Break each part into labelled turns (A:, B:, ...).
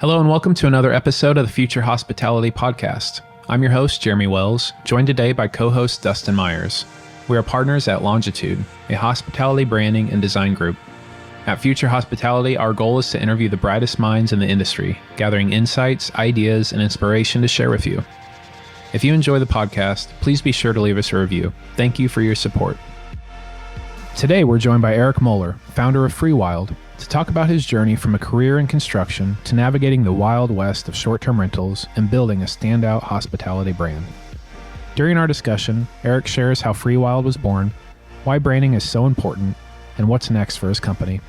A: Hello and welcome to another episode of the Future Hospitality Podcast. I'm your host, Jeremy Wells, joined today by co-host Dustin Myers. We are partners at Longitude, a hospitality branding and design group. At Future Hospitality, our goal is to interview the brightest minds in the industry, gathering insights, ideas, and inspiration to share with you. If you enjoy the podcast, please be sure to leave us a review. Thank you for your support. Today, we're joined by Eric Moeller, founder of Freewyld, to talk about his journey from a career in construction to navigating the wild west of short-term rentals and building a standout hospitality brand. During our discussion, Eric shares how Freewyld was born, why branding is so important, and what's next for his company.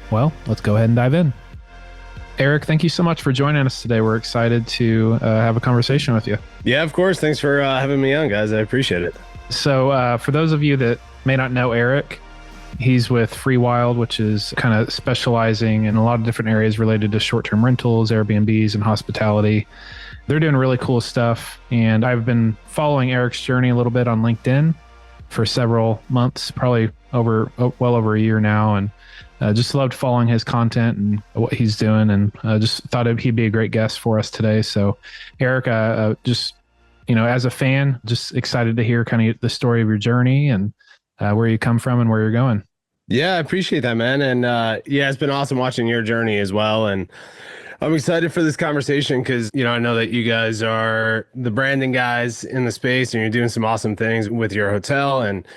A: Well, let's go ahead and dive in. Eric, thank you so much for joining us today. We're excited to have a conversation with you.
B: Yeah, of course. Thanks for having me on, guys. I appreciate it.
A: So for those of you that may not know Eric, he's with Freewyld, which is kind of specializing in a lot of different areas related to short-term rentals, Airbnbs, and hospitality. They're doing really cool stuff. And I've been following Eric's journey a little bit on LinkedIn for several months, probably well over a year now. And just loved following his content and what he's doing. And just thought he'd be a great guest for us today. So Eric, just, as a fan, just excited to hear kind of the story of your journey and where you come from and where you're going.
B: Yeah, I appreciate that, man. And yeah, it's been awesome watching your journey as well. And I'm excited for this conversation because, I know that you guys are the branding guys in the space and you're doing some awesome things with your hotel. And,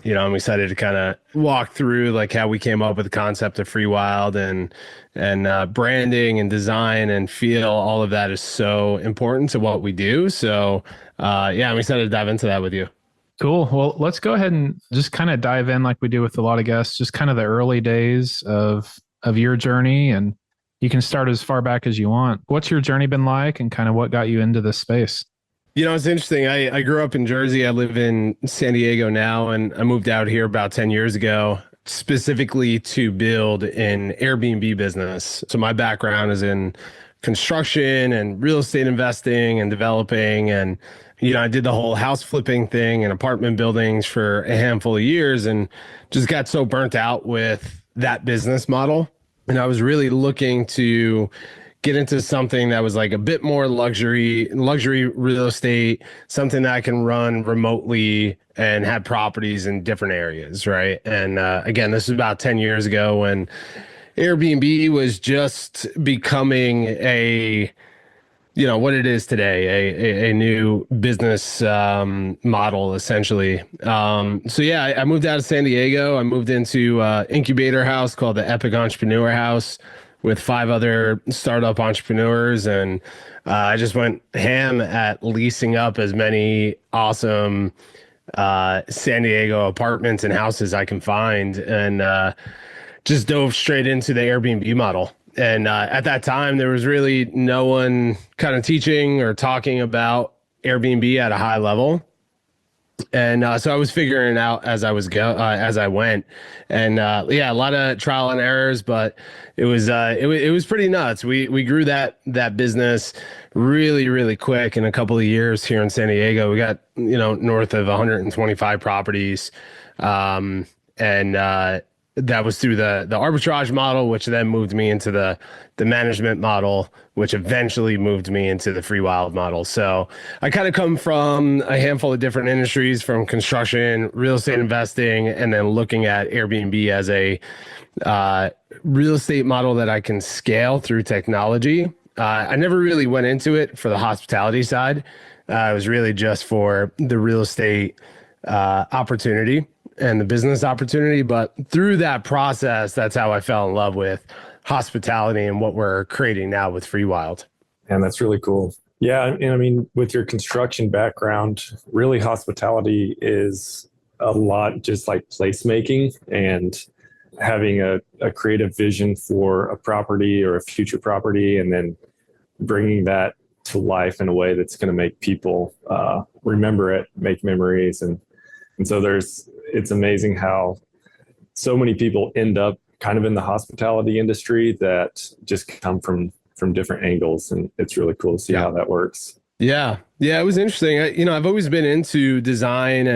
B: I'm excited to kind of walk through like how we came up with the concept of Freewyld and branding and design and feel. All of that is so important to what we do. So yeah, I'm excited to dive into that with you.
A: Cool. Well, let's go ahead and just kind of dive in like we do with a lot of guests, just kind of the early days of your journey. And you can start as far back as you want. What's your journey been like and kind of what got you into this space?
B: It's interesting. I grew up in Jersey. I live in San Diego now, and I moved out here about 10 years ago, specifically to build an Airbnb business. So my background is in construction and real estate investing and developing. And I did the whole house flipping thing and apartment buildings for a handful of years and just got so burnt out with that business model. And I was really looking to get into something that was like a bit more luxury real estate, something that I can run remotely and have properties in different areas, right? And again, this was about 10 years ago when Airbnb was just becoming what it is today, a new business model, essentially. So yeah, I moved out of San Diego. I moved into incubator house called the Epic Entrepreneur House with 5 other startup entrepreneurs. And I just went ham at leasing up as many awesome San Diego apartments and houses I can find. And just dove straight into the Airbnb model. And at that time, there was really no one kind of teaching or talking about Airbnb at a high level. And so I was figuring it out as I went. And yeah, a lot of trial and errors, but it was pretty nuts. We grew that business really, really quick in a couple of years here in San Diego. We got, north of 125 properties. And that was through the arbitrage model, which then moved me into the management model, which eventually moved me into the Freewyld model. So I kind of come from a handful of different industries, from construction, real estate investing, and then looking at Airbnb as a real estate model that I can scale through technology. I never really went into it for the hospitality side. It was really just for the real estate opportunity and the business opportunity. But through that process, that's how I fell in love with hospitality and what we're creating now with Freewyld.
C: And that's really cool. Yeah. And I mean, with your construction background, really hospitality is a lot just like placemaking and having a creative vision for a property or a future property, and then bringing that to life in a way that's going to make people remember it, make memories. And so it's amazing how so many people end up kind of in the hospitality industry that just come from different angles. And it's really cool to see how that works.
B: Yeah. Yeah. It was interesting. I've always been into design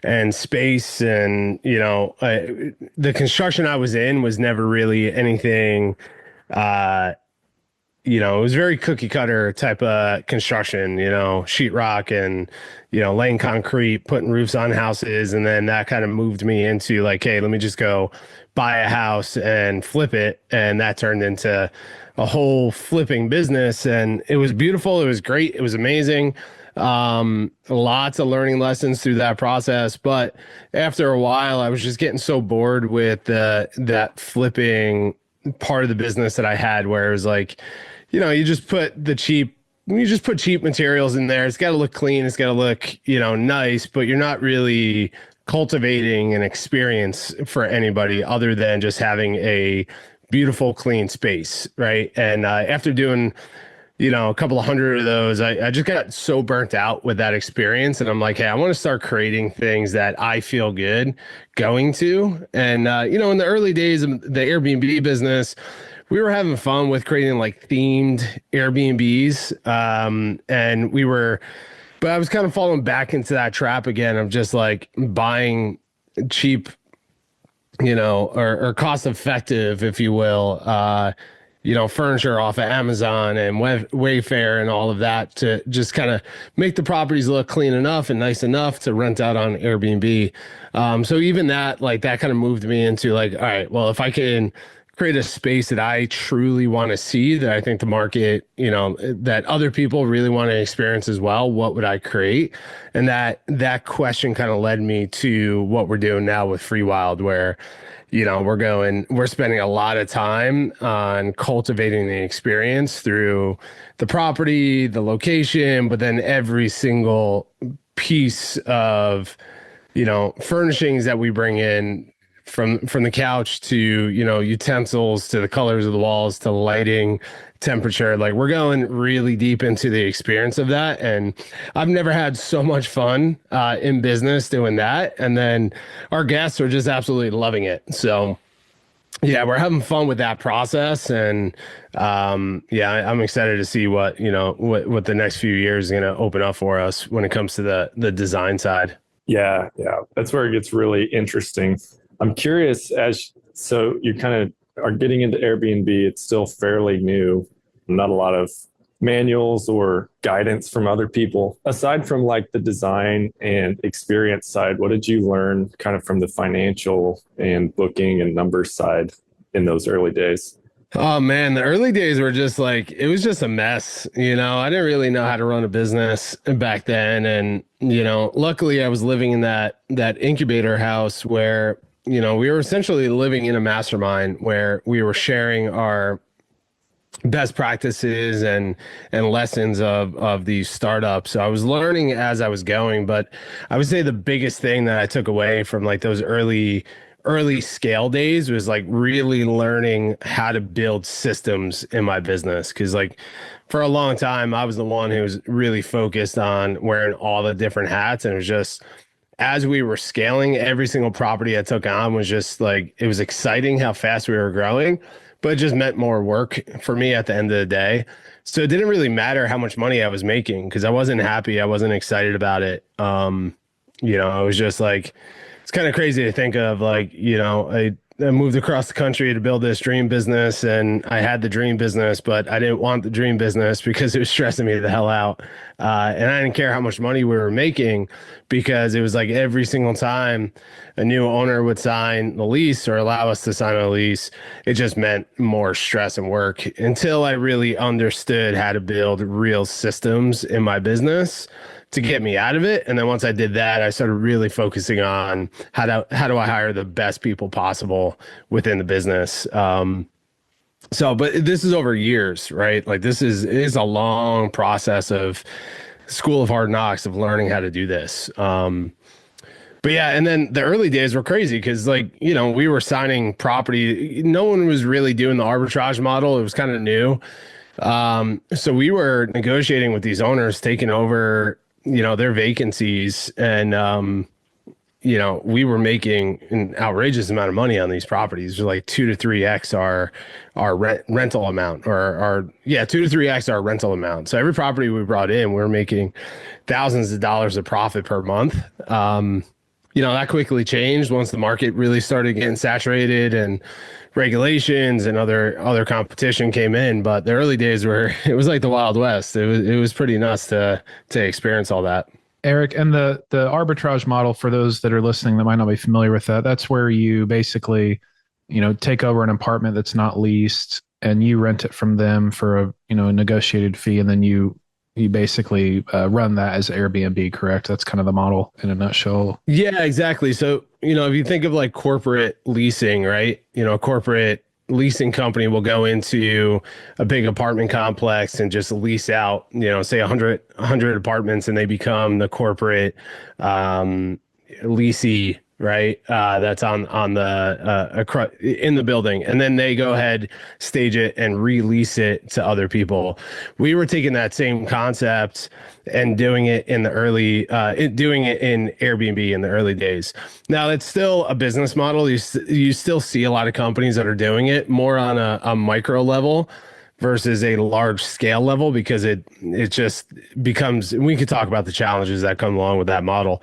B: and space, and, the construction I was in was never really anything, it was very cookie cutter type of construction, sheetrock and, laying concrete, putting roofs on houses. And then that kind of moved me into like, hey, let me just go buy a house and flip it. And that turned into a whole flipping business. And it was beautiful. It was great. It was amazing. Lots of learning lessons through that process. But after a while, I was just getting so bored with that flipping part of the business that I had, where it was like, you just put cheap materials in there. It's got to look clean. It's got to look, nice, but you're not really cultivating an experience for anybody other than just having a beautiful, clean space. Right. And after doing, a couple of hundred of those, I just got so burnt out with that experience. And I'm like, hey, I want to start creating things that I feel good going to. And, in the early days of the Airbnb business, we were having fun with creating like themed Airbnbs. But I was kind of falling back into that trap again of just like buying cheap, or cost effective, if you will, furniture off of Amazon and Wayfair and all of that to just kind of make the properties look clean enough and nice enough to rent out on Airbnb. So even that kind of moved me into like, all right, well, if I can create a space that I truly want to see, that I think the market, that other people really want to experience as well, what would I create? And that question kind of led me to what we're doing now with Freewyld, where we're spending a lot of time on cultivating the experience through the property, the location, but then every single piece of, furnishings that we bring in, from the couch to, utensils, to the colors of the walls, to lighting, temperature. Like, we're going really deep into the experience of that. And I've never had so much fun in business doing that. And then our guests are just absolutely loving it. So yeah, we're having fun with that process. And I'm excited to see what the next few years is going to open up for us when it comes to the design side.
C: Yeah. That's where it gets really interesting. I'm curious, so you kind of are getting into Airbnb. It's still fairly new, not a lot of manuals or guidance from other people. Aside from like the design and experience side, what did you learn kind of from the financial and booking and numbers side in those early days?
B: Oh man, the early days were just like, it was just a mess. I didn't really know how to run a business back then. And, luckily I was living in that incubator house where, we were essentially living in a mastermind where we were sharing our best practices and lessons of these startups. So I was learning as I was going, but I would say the biggest thing that I took away from like those early scale days was like really learning how to build systems in my business. Cause like for a long time, I was the one who was really focused on wearing all the different hats. And it was just, as we were scaling, every single property I took on was just like, it was exciting how fast we were growing, but it just meant more work for me at the end of the day. So it didn't really matter how much money I was making because I wasn't happy. I wasn't excited about it. It was just like, it's kind of crazy to think of like, I moved across the country to build this dream business, and I had the dream business, but I didn't want the dream business because it was stressing me the hell out. And I didn't care how much money we were making because it was like every single time a new owner would sign the lease or allow us to sign a lease, it just meant more stress and work until I really understood how to build real systems in my business to get me out of it. And then once I did that, I started really focusing on how do I hire the best people possible within the business. But this is over years, right? Like it is a long process of school of hard knocks of learning how to do this. But yeah, and then the early days were crazy because we were signing property. No one was really doing the arbitrage model. It was kind of new. So we were negotiating with these owners, taking over their vacancies, and we were making an outrageous amount of money on these properties, like 2 to 3x our rental amount, or 2 to 3x our rental amount. So every property we brought in, we were making thousands of dollars of profit per month. That quickly changed once the market really started getting saturated and regulations and other competition came in. But the early days were, it was like the Wild West. It was pretty nuts to experience all that.
A: Eric, and the arbitrage model, for those that are listening that might not be familiar with that, that's where you basically, take over an apartment that's not leased and you rent it from them for a negotiated fee, and then you basically run that as Airbnb, correct? That's kind of the model in a nutshell.
B: Yeah, exactly. So, if you think of like corporate leasing, right? A corporate leasing company will go into a big apartment complex and just lease out, say 100 apartments, and they become the corporate leasee, right? That's on the in the building, and then they go ahead, stage it, and release it to other people. We were taking that same concept and doing it in the early, doing it in Airbnb in the early days. Now it's still a business model. You still see a lot of companies that are doing it more on a micro level versus a large scale level, because it just becomes, we could talk about the challenges that come along with that model.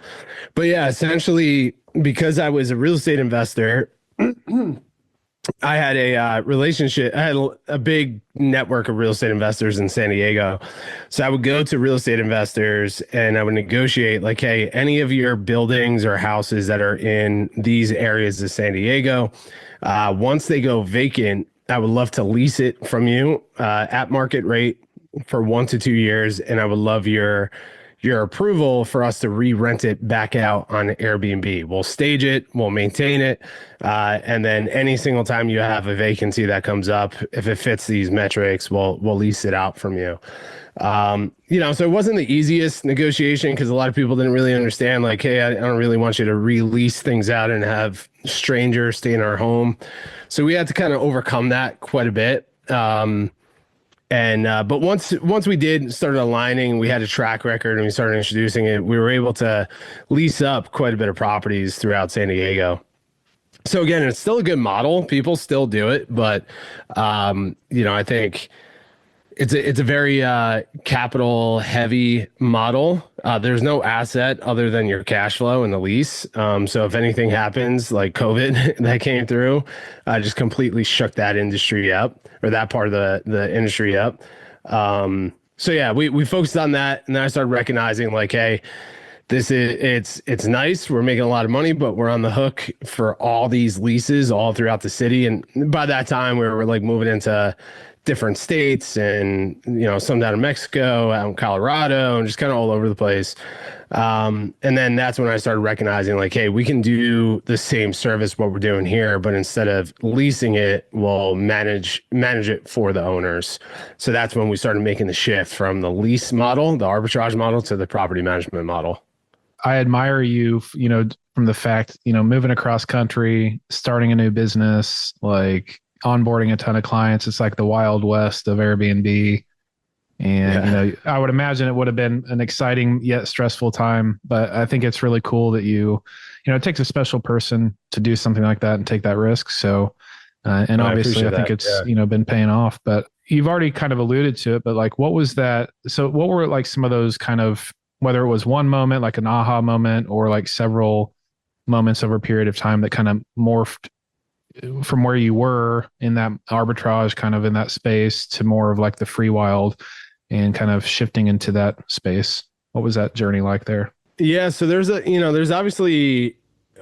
B: But yeah, essentially, because I was a real estate investor, I had a relationship. I had a big network of real estate investors in San Diego. So I would go to real estate investors and I would negotiate like, hey, any of your buildings or houses that are in these areas of San Diego, once they go vacant, I would love to lease it from you at market rate for 1 to 2 years. And I would love your approval for us to re-rent it back out on Airbnb. We'll stage it, we'll maintain it. And then any single time you have a vacancy that comes up, if it fits these metrics, we'll lease it out from you. So it wasn't the easiest negotiation because a lot of people didn't really understand, like, hey, I don't really want you to release things out and have strangers stay in our home. So we had to kind of overcome that quite a bit. But once we started aligning, we had a track record and we started introducing it, we were able to lease up quite a bit of properties throughout San Diego. So again, it's still a good model. People still do it, but I think it's a very capital heavy model. There's no asset other than your cash flow and the lease. So if anything happens, like COVID that came through, just completely shook that industry up, or that part of the industry up. So yeah, we focused on that, and then I started recognizing like, hey, it's nice. We're making a lot of money, but we're on the hook for all these leases all throughout the city. And by that time, we were like moving into different states, and some down in Mexico, out in Colorado, and just kind of all over the place. And then that's when I started recognizing like, hey, we can do the same service what we're doing here, but instead of leasing it, we'll manage it for the owners. So that's when we started making the shift from the lease model, the arbitrage model, to the property management model.
A: I admire you, from the fact, moving across country, starting a new business, like onboarding a ton of clients. It's like the Wild West of Airbnb. And, I would imagine it would have been an exciting yet stressful time, but I think it's really cool that it takes a special person to do something like that and take that risk. So, and obviously I think it's, been paying off, but you've already kind of alluded to it, but like, what was that? So what were like some of those kind of, whether it was one moment, like an aha moment, or like several moments over a period of time that kind of morphed from where you were in that arbitrage, kind of in that space, to more of like the Freewyld and kind of shifting into that space? What was that journey like there?
B: Yeah. So there's obviously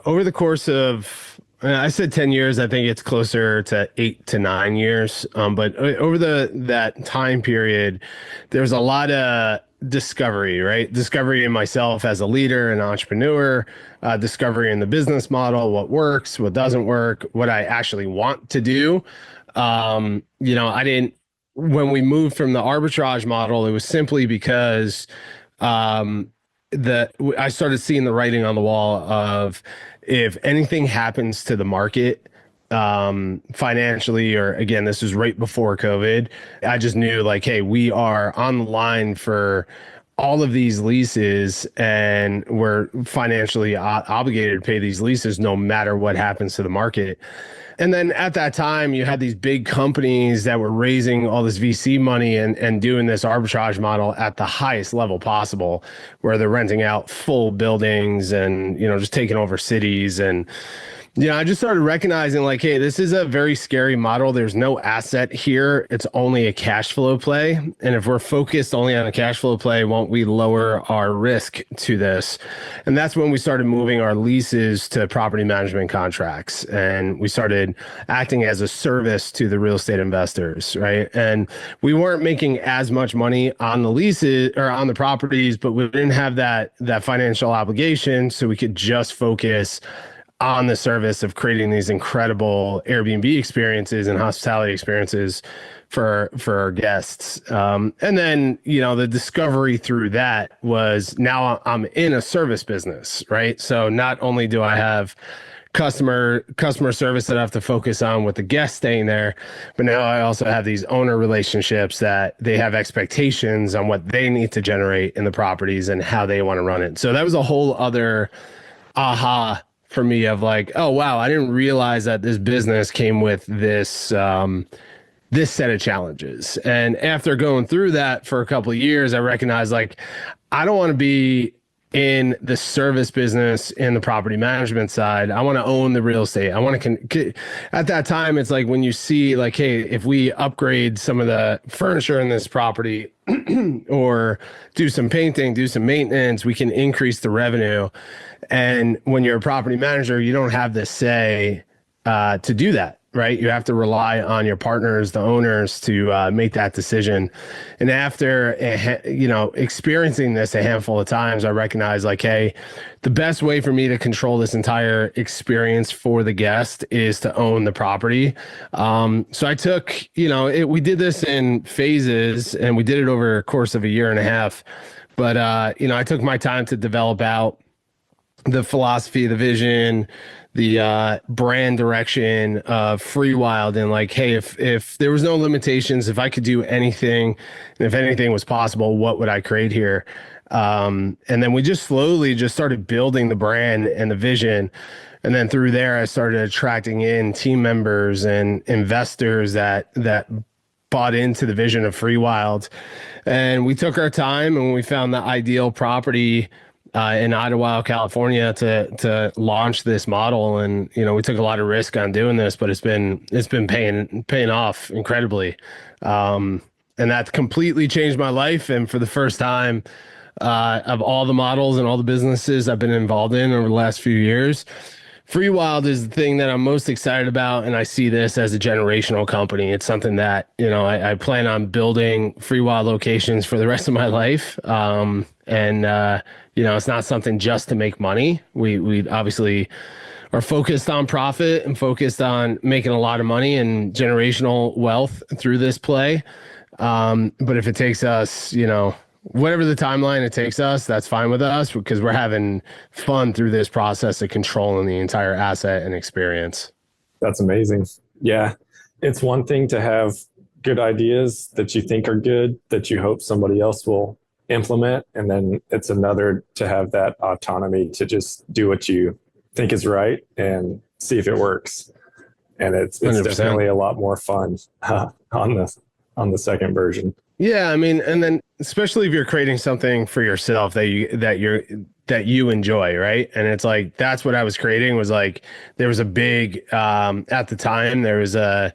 B: over the course of, I said 10 years, I think it's closer to 8 to 9 years. But over that time period, there's a lot of discovery, right? Discovery in myself as a leader and entrepreneur, discovery in the business model, what works, what doesn't work, what I actually want to do. When we moved from the arbitrage model, it was simply because I started seeing the writing on the wall of, if anything happens to the market, financially, or again, this was right before COVID, I just knew like, hey, we are on the line for all of these leases, and we're financially obligated to pay these leases no matter what happens to the market. And then at that time, you had these big companies that were raising all this VC money and doing this arbitrage model at the highest level possible, where they're renting out full buildings and, just taking over cities. And Yeah, I just started recognizing like, hey, this is a very scary model. There's no asset here. It's only a cash flow play. And if we're focused only on a cash flow play, won't we lower our risk to this? And that's when we started moving our leases to property management contracts. And we started acting as a service to the real estate investors, right? And we weren't making as much money on the leases or on the properties, but we didn't have that financial obligation. So we could just focus on the service of creating these incredible Airbnb experiences and hospitality experiences for our guests. And then, the discovery through that was now I'm in a service business, right? So not only do I have customer service that I have to focus on with the guests staying there, but now I also have these owner relationships that they have expectations on what they need to generate in the properties and how they want to run it. So that was a whole other aha for me of like, oh, wow, I didn't realize that this business came with this this set of challenges. And after going through that for a couple of years, I recognized like, I don't want to be in the service business in the property management side. I want to own the real estate. I want to, at that time, it's like when you see like, hey, if we upgrade some of the furniture in this property or do some painting, do some maintenance, we can increase the revenue. And when you're a property manager, you don't have the say to do that, right? You have to rely on your partners, the owners, to make that decision. And after, experiencing this a handful of times, I recognized like, hey, the best way for me to control this entire experience for the guest is to own the property. So I took, we did this in phases and we did it over a course of a year and a half. But, I took my time to develop out the philosophy, the vision, the brand direction of Freewyld, and like, hey, if there was no limitations, if I could do anything, and if anything was possible, what would I create here? And then we just slowly just started building the brand and the vision. And then through there, I started attracting in team members and investors that bought into the vision of Freewyld. And we took our time and we found the ideal property in Idlewild, California to launch this model. And, we took a lot of risk on doing this, but it's been paying off incredibly. And that completely changed my life. And for the first time, of all the models and all the businesses I've been involved in over the last few years, Freewyld is the thing that I'm most excited about. And I see this as a generational company. It's something that, I plan on building Freewyld locations for the rest of my life. It's not something just to make money. We obviously are focused on profit and focused on making a lot of money and generational wealth through this play. But if it takes us, whatever the timeline it takes us, that's fine with us because we're having fun through this process of controlling the entire asset and experience.
C: That's amazing. Yeah. It's one thing to have good ideas that you think are good, that you hope somebody else will implement. And then it's another to have that autonomy to just do what you think is right and see if it works. And it's
B: 100%.
C: Definitely a lot more fun on the second version.
B: Yeah, I mean, and then especially if you're creating something for yourself that you enjoy, right? And it's like that's what I was creating was like there was a big at the time there was a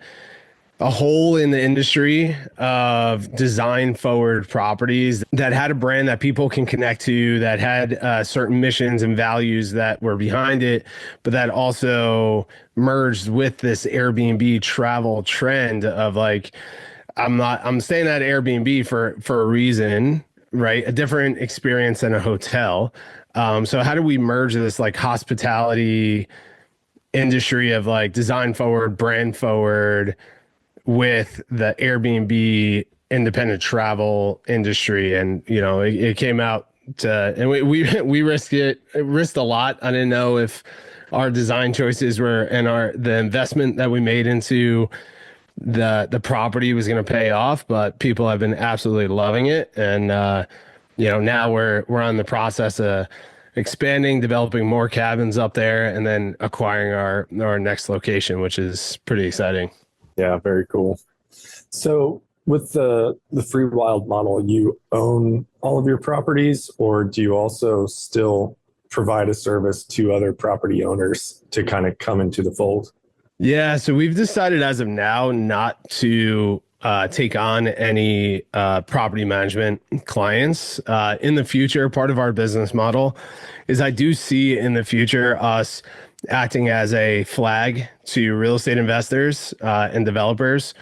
B: hole in the industry of design forward properties that had a brand that people can connect to, that had certain missions and values that were behind it, but that also merged with this Airbnb travel trend of like, I'm staying at Airbnb for a reason, right? A different experience than a hotel. So how do we merge this like hospitality industry of like design forward, brand forward with the Airbnb independent travel industry? And, it came out to, and we risked a lot. I didn't know if our design choices were and the investment that we made into the property was going to pay off, but people have been absolutely loving it. And, now we're on the process of expanding, developing more cabins up there, and then acquiring our next location, which is pretty exciting.
C: Yeah, very cool. So with the Freewyld model, you own all of your properties, or do you also still provide a service to other property owners to kind of come into the fold?
B: Yeah, so we've decided as of now not to take on any property management clients. In the future, part of our business model is I do see in the future us acting as a flag to real estate investors and developers,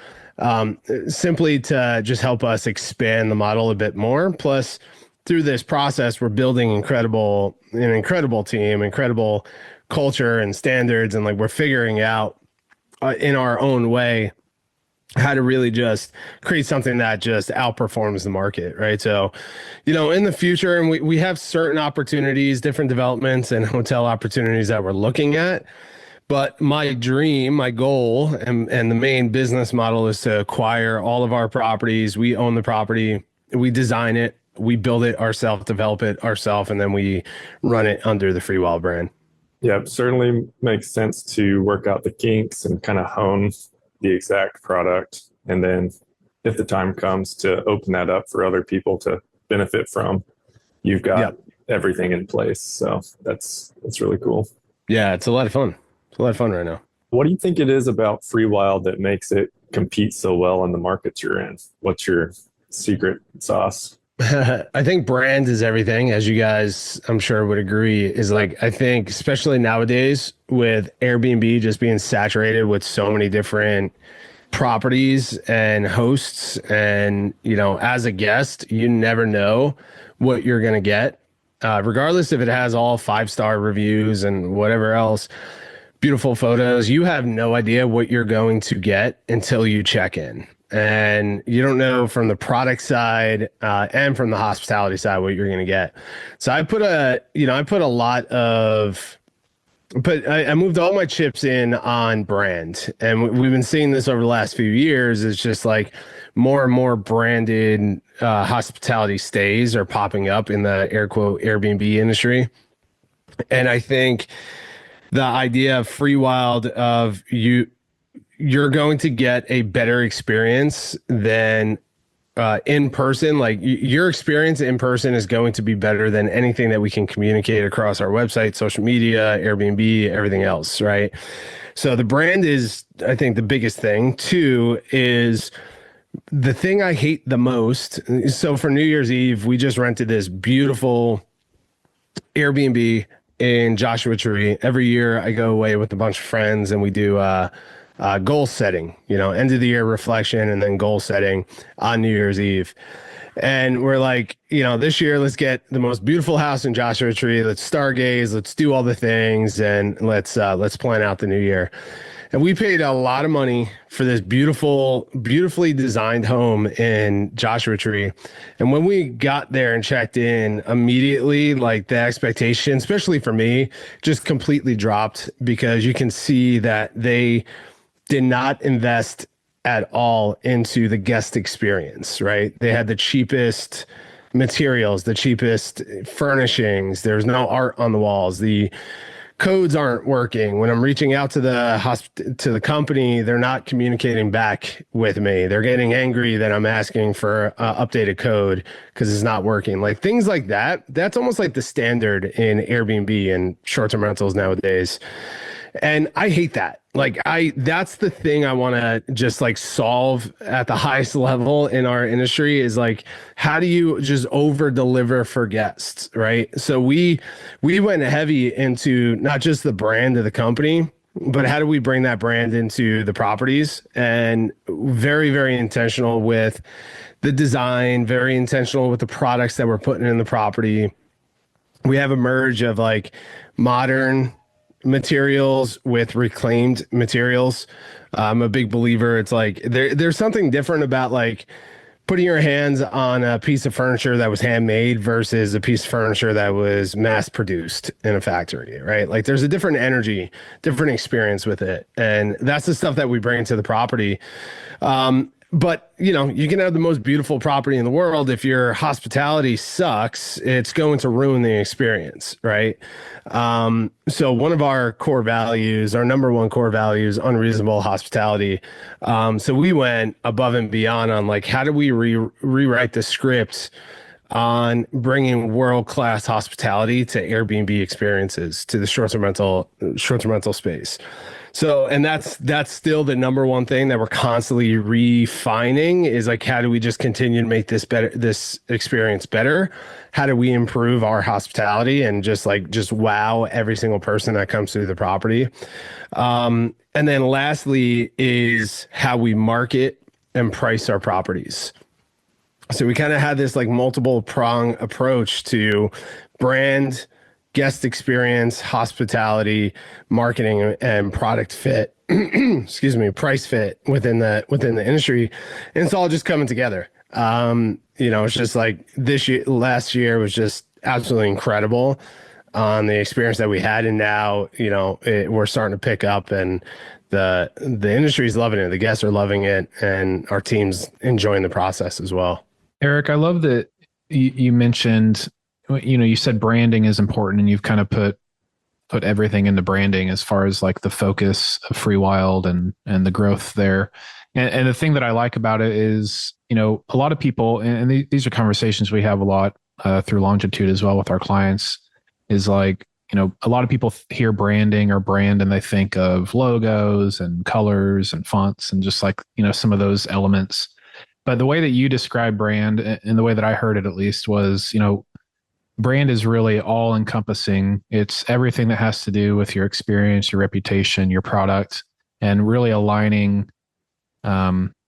B: simply to just help us expand the model a bit more. Plus, through this process, we're building an incredible team, incredible culture and standards, and like we're figuring out in our own way how to really just create something that just outperforms the market, right? So, in the future, and we have certain opportunities, different developments and hotel opportunities that we're looking at. But my dream, my goal, and the main business model is to acquire all of our properties. We own the property, we design it, we build it ourselves, develop it ourselves, and then we run it under the Freewyld brand.
C: Yeah, it certainly makes sense to work out the kinks and kind of hone the exact product. And then if the time comes to open that up for other people to benefit from, you've got everything in place. So that's really cool.
B: Yeah, it's a lot of fun. It's a lot of fun right now.
C: What do you think it is about Freewyld that makes it compete so well in the markets you're in? What's your secret sauce?
B: I think brand is everything, as you guys, I'm sure, would agree. Is like, I think, especially nowadays with Airbnb just being saturated with so many different properties and hosts, and as a guest, you never know what you're going to get, regardless if it has all 5-star reviews and whatever else, beautiful photos. You have no idea what you're going to get until you check in. And you don't know from the product side and from the hospitality side what you're going to get. So I moved all my chips in on brand, and we've been seeing this over the last few years. It's just like more and more branded hospitality stays are popping up in the air quote Airbnb industry. And I think the idea of Freewyld of you're going to get a better experience than in person. Like your experience in person is going to be better than anything that we can communicate across our website, social media, Airbnb, everything else, right? So the brand is, I think, the biggest thing. Two is the thing I hate the most. So for New Year's Eve, we just rented this beautiful Airbnb in Joshua Tree. Every year I go away with a bunch of friends and we do goal setting, end of the year reflection, and then goal setting on New Year's Eve. And we're like, this year, let's get the most beautiful house in Joshua Tree. Let's stargaze. Let's do all the things, and let's plan out the new year. And we paid a lot of money for this beautifully designed home in Joshua Tree. And when we got there and checked in, immediately, like the expectation, especially for me, just completely dropped, because you can see that they did not invest at all into the guest experience, right? They had the cheapest materials, the cheapest furnishings. There's no art on the walls. The codes aren't working. When I'm reaching out to the company, they're not communicating back with me. They're getting angry that I'm asking for updated code because it's not working. Like things like that. That's almost like the standard in Airbnb and short-term rentals nowadays. And I hate that. That's the thing I want to just like solve at the highest level in our industry is like, how do you just over deliver for guests, right? So we went heavy into not just the brand of the company, but how do we bring that brand into the properties, and very, very intentional with the design, very intentional with the products that we're putting in the property. We have a merge of like modern materials with reclaimed materials. I'm a big believer. It's like there's something different about like putting your hands on a piece of furniture that was handmade versus a piece of furniture that was mass produced in a factory, right? Like there's a different energy, different experience with it. And that's the stuff that we bring to the property. But you can have the most beautiful property in the world. If your hospitality sucks, it's going to ruin the experience, right? So one of our core values, our number one core value, is unreasonable hospitality. So we went above and beyond on like, how do we rewrite the script on bringing world-class hospitality to Airbnb experiences, to the short-term rental space. So, and that's still the number one thing that we're constantly refining, is like, how do we just continue to make this experience better? How do we improve our hospitality and just wow every single person that comes through the property? And then lastly is how we market and price our properties. So we kind of had this like multiple prong approach to brand, guest experience, hospitality, marketing, and product fit. Excuse me, price fit within the industry, and it's all just coming together. It's just like last year was just absolutely incredible on the experience that we had, and now we're starting to pick up, and the industry is loving it, the guests are loving it, and our team's enjoying the process as well.
A: Eric, I love that you mentioned, you said branding is important, and you've kind of put everything into branding as far as like the focus of Freewyld and the growth there. And the thing that I like about it is, a lot of people, and these are conversations we have a lot through Longitude as well with our clients, is like, a lot of people hear branding or brand and they think of logos and colors and fonts and just like, some of those elements. But the way that you describe brand, and the way that I heard it at least, was, brand is really all encompassing. It's everything that has to do with your experience, your reputation, your product, and really aligning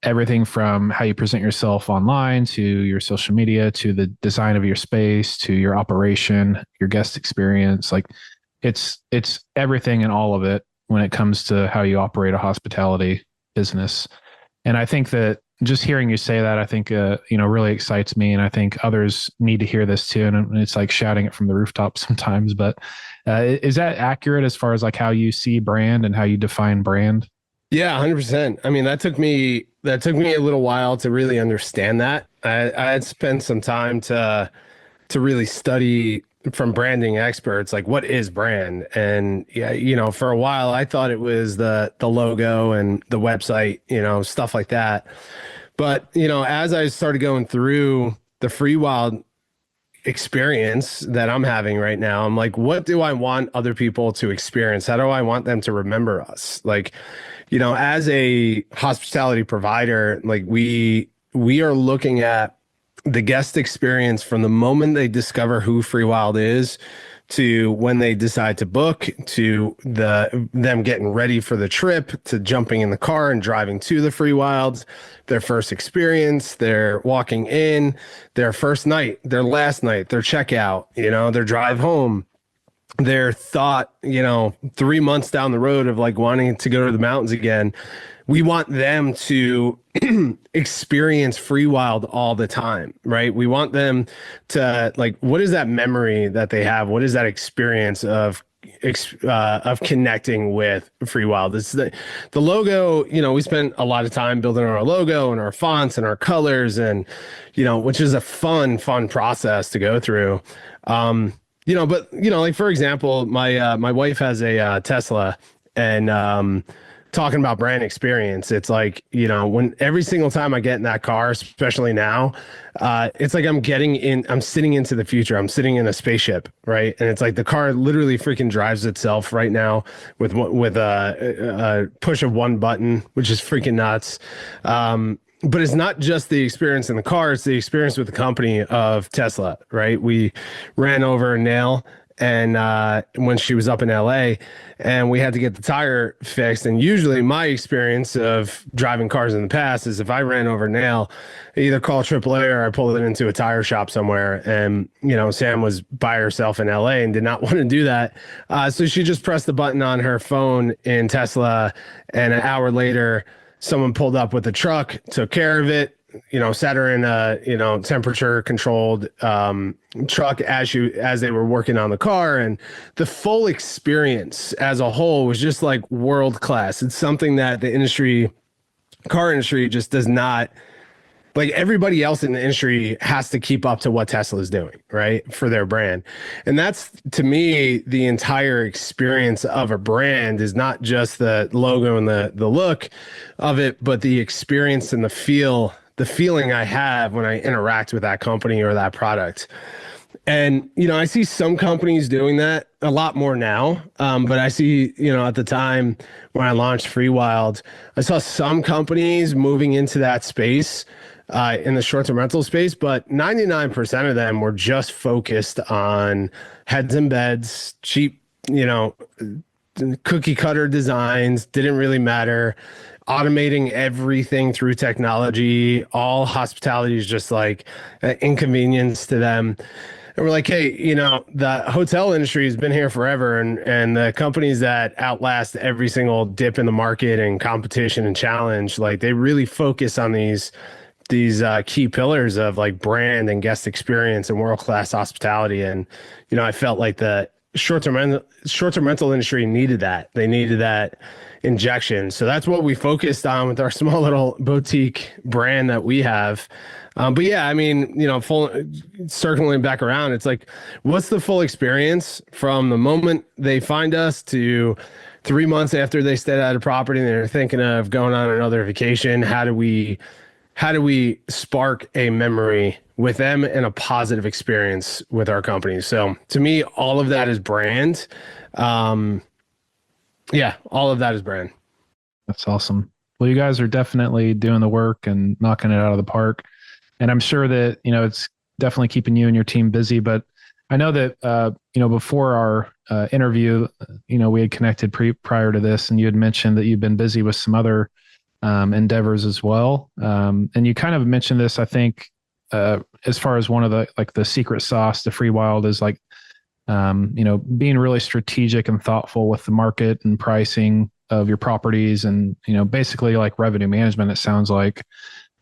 A: everything from how you present yourself online to your social media, to the design of your space, to your operation, your guest experience. Like it's everything and all of it when it comes to how you operate a hospitality business. And I think that just hearing you say that, I think, really excites me. And I think others need to hear this too. And it's like shouting it from the rooftop sometimes, but is that accurate as far as like how you see brand and how you define brand?
B: Yeah, 100%. I mean, that took me a little while to really understand that. I had spent some time to really study from branding experts, like, what is brand? And yeah, for a while I thought it was the logo and the website, stuff like that. But, as I started going through the Freewyld experience that I'm having right now, I'm like, what do I want other people to experience? How do I want them to remember us? Like, as a hospitality provider, like we are looking at the guest experience from the moment they discover who Freewyld is, to when they decide to book, to them getting ready for the trip, to jumping in the car and driving to the Freewylds, their first experience, their walking in, their first night, their last night, their checkout, their drive home, their thought, 3 months down the road of like wanting to go to the mountains again. We want them to experience Freewyld all the time, right? We want them to, like, what is that memory that they have? What is that experience of connecting with Freewyld? It's the logo. We spent a lot of time building our logo and our fonts and our colors, and which is a fun process to go through. But like, for example, my wife has a Tesla, and talking about brand experience, it's like, when every single time I get in that car, especially now, it's like I'm sitting into the future. I'm sitting in a spaceship, right? And it's like the car literally freaking drives itself right now with a push of one button, which is freaking nuts. But it's not just the experience in the car, it's the experience with the company of Tesla, right? We ran over a nail, and when she was up in LA, and we had to get the tire fixed. And usually my experience of driving cars in the past is, if I ran over a nail, I either call AAA or I pull it into a tire shop somewhere. And, Sam was by herself in LA and did not want to do that. So she just pressed the button on her phone in Tesla, and an hour later, someone pulled up with a truck, took care of it, sat her in a, temperature controlled truck as they were working on the car. And the full experience as a whole was just like world class. It's something that the car industry just does not, like, everybody else in the industry has to keep up to what Tesla is doing, right, for their brand. And that's, to me, the entire experience of a brand is not just the logo and the look of it, but the experience and the feel the feeling I have when I interact with that company or that product. And, I see some companies doing that a lot more now. But I see, at the time when I launched Freewyld, I saw some companies moving into that space in the short-term rental space, but 99% of them were just focused on heads and beds, cheap, cookie cutter designs, didn't really matter. Automating everything through technology, all hospitality is just like an inconvenience to them. And we're like, hey, the hotel industry has been here forever, and the companies that outlast every single dip in the market and competition and challenge, like they really focus on these key pillars of like brand and guest experience and world-class hospitality. And, I felt like the short-term rental industry needed that. They needed that injection. So that's what we focused on with our small little boutique brand that we have. But yeah, I mean, full circling back around, it's like, what's the full experience from the moment they find us to 3 months after they stayed at a property and they're thinking of going on another vacation? How do we spark a memory with them and a positive experience with our company? So to me, all of that is brand. Yeah, all of that is brand.
A: That's awesome. Well, you guys are definitely doing the work and knocking it out of the park. And I'm sure that, it's definitely keeping you and your team busy. But I know that, before our interview, we had connected prior to this, and you had mentioned that you've been busy with some other endeavors as well. And you kind of mentioned this, I think, as far as one of the secret sauce to Freewyld is like, being really strategic and thoughtful with the market and pricing of your properties and, basically like revenue management, it sounds like,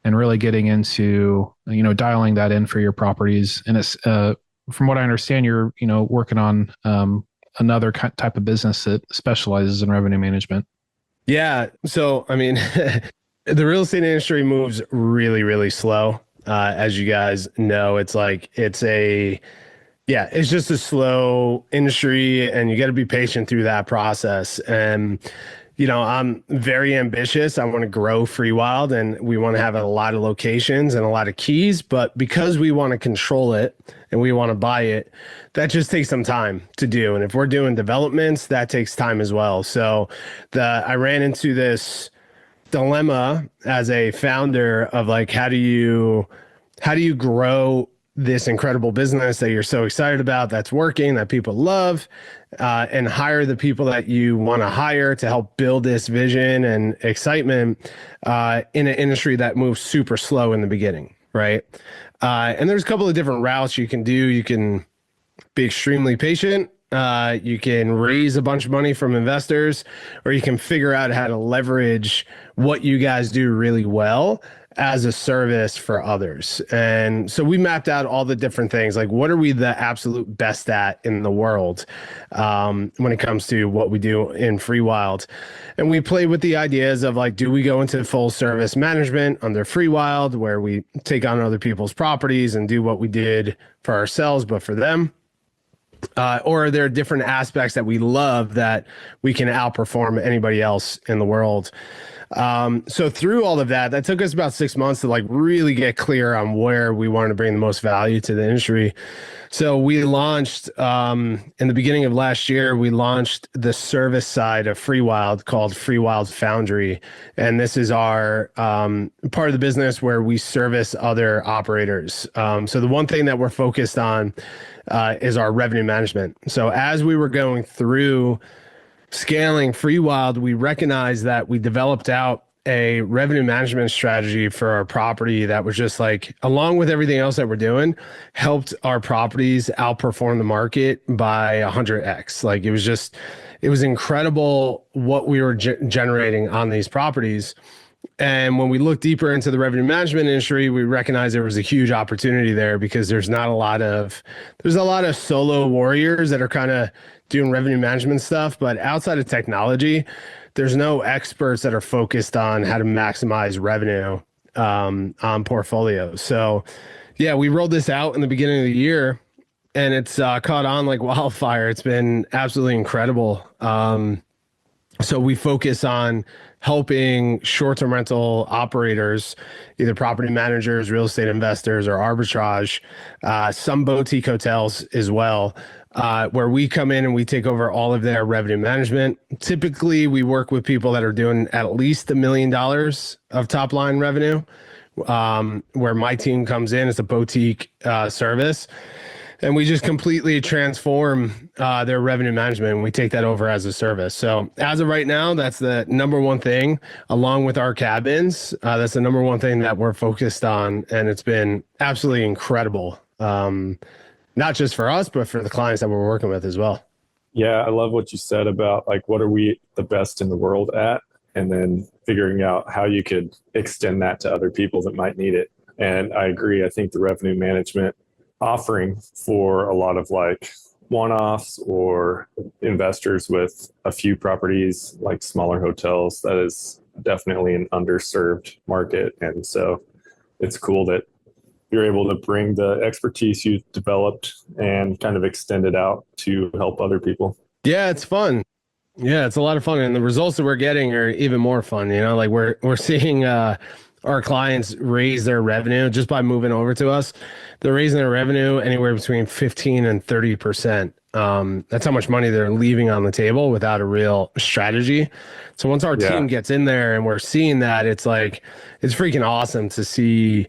A: and really getting into, dialing that in for your properties. And it's, from what I understand, you're, working on another type of business that specializes in revenue management.
B: Yeah. So, I mean, the real estate industry moves really, really slow. As you guys know, it's just a slow industry, and you got to be patient through that process. And, I'm very ambitious. I want to grow Freewyld, and we want to have a lot of locations and a lot of keys, but because we want to control it and we want to buy it, that just takes some time to do. And if we're doing developments, that takes time as well. So I ran into this dilemma as a founder of like, how do you grow this incredible business that you're so excited about, that's working, that people love, and hire the people that you want to hire to help build this vision and excitement in an industry that moves super slow in the beginning, right? And there's a couple of different routes you can do. You can be extremely patient. You can raise a bunch of money from investors, or you can figure out how to leverage what you guys do really well as a service for others. And so we mapped out all the different things, like what are we the absolute best at in the world when it comes to what we do in Freewyld. And we played with the ideas of like, do we go into full service management under Freewyld, where we take on other people's properties and do what we did for ourselves, but for them? Or are there different aspects that we love that we can outperform anybody else in the world? So through all of that took us about 6 months to like really get clear on where we wanted to bring the most value to the industry. So we launched, in the beginning of last year, we launched the service side of Freewyld called Freewyld Foundry. And this is our, part of the business where we service other operators. So the one thing that we're focused on, is our revenue management. So as we were going through scaling Freewyld, we recognized that we developed out a revenue management strategy for our property that was just like, along with everything else that we're doing, helped our properties outperform the market by 100x. Like it was incredible what we were generating on these properties. And when we looked deeper into the revenue management industry, we recognized there was a huge opportunity there, because there's a lot of solo warriors that are kind of doing revenue management stuff, but outside of technology, there's no experts that are focused on how to maximize revenue on portfolios. So yeah, we rolled this out in the beginning of the year, and it's caught on like wildfire. It's been absolutely incredible. So we focus on helping short-term rental operators, either property managers, real estate investors, or arbitrage, some boutique hotels as well, where we come in and we take over all of their revenue management. Typically, we work with people that are doing at least $1 million of top line revenue, where my team comes in as a boutique service. And we just completely transform their revenue management, and we take that over as a service. So as of right now, that's the number one thing, along with our cabins. That's the number one thing that we're focused on, and it's been absolutely incredible, not just for us, but for the clients that we're working with as well.
C: Yeah, I love what you said about like, what are we the best in the world at? And then figuring out how you could extend that to other people that might need it. And I agree. I think the revenue management offering for a lot of like one-offs or investors with a few properties, like smaller hotels, that is definitely an underserved market. And so it's cool that you're able to bring the expertise you've developed and kind of extend it out to help other people.
B: Yeah, it's fun. Yeah, it's a lot of fun. And the results that we're getting are even more fun. You know, like we're seeing our clients raise their revenue just by moving over to us. They're raising their revenue anywhere between 15 and 30%. That's how much money they're leaving on the table without a real strategy. So once our team gets in there and we're seeing that, it's like, it's freaking awesome to see,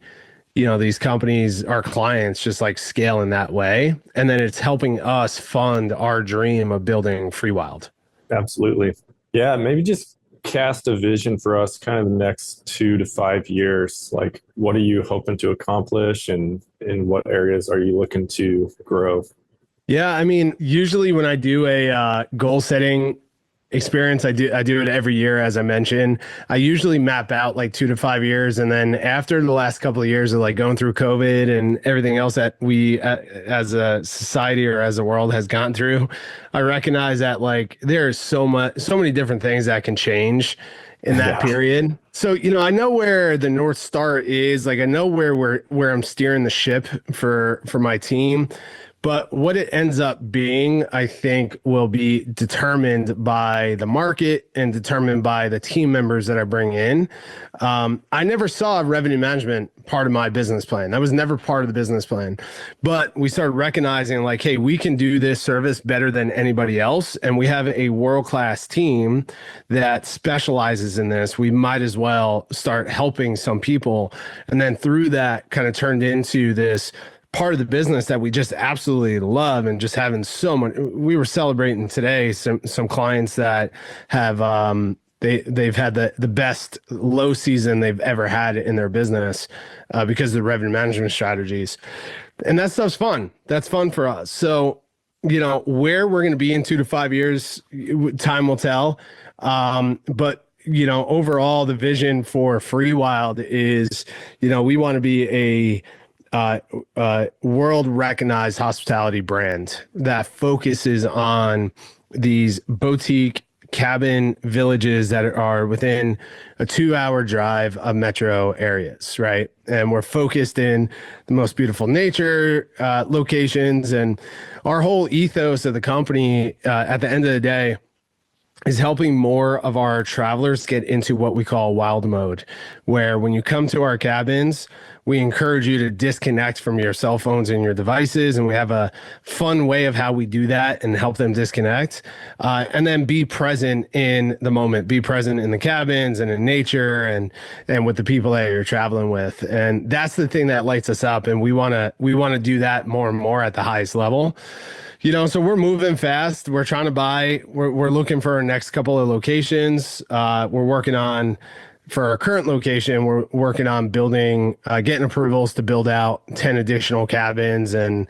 B: you know, these companies, our clients, just like scale in that way. And then it's helping us fund our dream of building Freewyld.
C: Absolutely. Yeah, maybe just cast a vision for us kind of the next 2 to 5 years. Like, what are you hoping to accomplish, and in what areas are you looking to grow?
B: Yeah, I mean, usually when I do a goal setting experience, I do it every year, as I mentioned. I usually map out like 2 to 5 years, and then after the last couple of years of like going through COVID and everything else that we as a society or as a world has gone through, I recognize that like there's so many different things that can change in that period. So, you know, I know where the North Star is. Like, I know where I'm steering the ship for my team. But what it ends up being, I think, will be determined by the market and determined by the team members that I bring in. I never saw a revenue management part of my business plan. That was never part of the business plan. But we started recognizing like, hey, we can do this service better than anybody else. And we have a world-class team that specializes in this. We might as well start helping some people. And then through that kind of turned into this part of the business that we just absolutely love, and just having so much. We were celebrating today some clients that have they've had the best low season they've ever had in their business because of the revenue management strategies, and that stuff's fun. That's fun for us. So, you know, where we're going to be in 2 to 5 years, time will tell. But you know, overall, the vision for Freewyld is, you know, we want to be a world recognized hospitality brand that focuses on these boutique cabin villages that are within a 2-hour drive of metro areas, right? And we're focused in the most beautiful nature locations, and our whole ethos of the company at the end of the day is helping more of our travelers get into what we call wild mode, where when you come to our cabins, we encourage you to disconnect from your cell phones and your devices. And we have a fun way of how we do that and help them disconnect. And then be present in the moment, be present in the cabins and in nature and with the people that you're traveling with. And that's the thing that lights us up. And we want to do that more and more at the highest level. You know, so we're moving fast. We're trying to buy. We're looking for our next couple of locations. We're working on, for our current location, we're working on building, getting approvals to build out 10 additional cabins and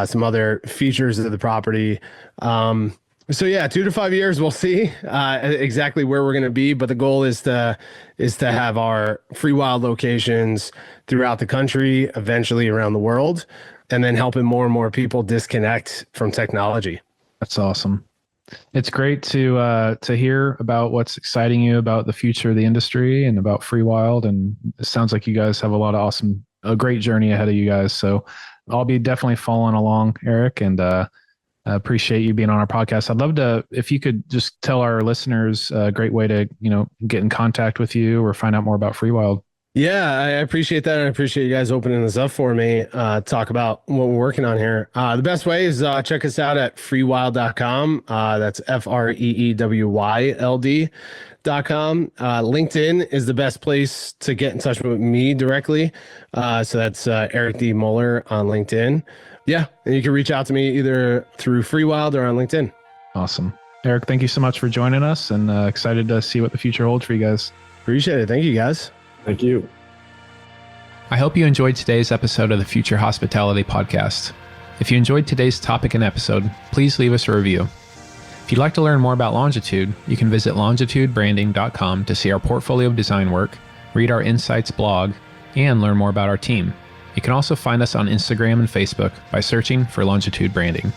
B: some other features of the property. So yeah, 2 to 5 years, we'll see exactly where we're going to be. But the goal is to have our Freewyld locations throughout the country, eventually around the world, and then helping more and more people disconnect from technology.
A: That's awesome. It's great to hear about what's exciting you about the future of the industry and about Freewyld. And it sounds like you guys have a great journey ahead of you guys. So I'll be definitely following along, Eric. And Appreciate you being on our podcast. I'd love to, if you could just tell our listeners a great way to, get in contact with you or find out more about Freewyld.
B: Yeah, I appreciate that. And I appreciate you guys opening this up for me, talk about what we're working on here. The best way is check us out at freewyld.com. That's FREEWYLD.com. LinkedIn is the best place to get in touch with me directly. So that's Eric D. Moeller on LinkedIn. Yeah, and you can reach out to me either through Freewyld or on LinkedIn.
A: Awesome. Eric, thank you so much for joining us, and excited to see what the future holds for you guys.
B: Appreciate it. Thank you, guys.
C: Thank you.
A: I hope you enjoyed today's episode of the Future Hospitality Podcast. If you enjoyed today's topic and episode, please leave us a review. If you'd like to learn more about Longitude, you can visit longitudebranding.com to see our portfolio of design work, read our Insights blog, and learn more about our team. You can also find us on Instagram and Facebook by searching for Longitude Branding.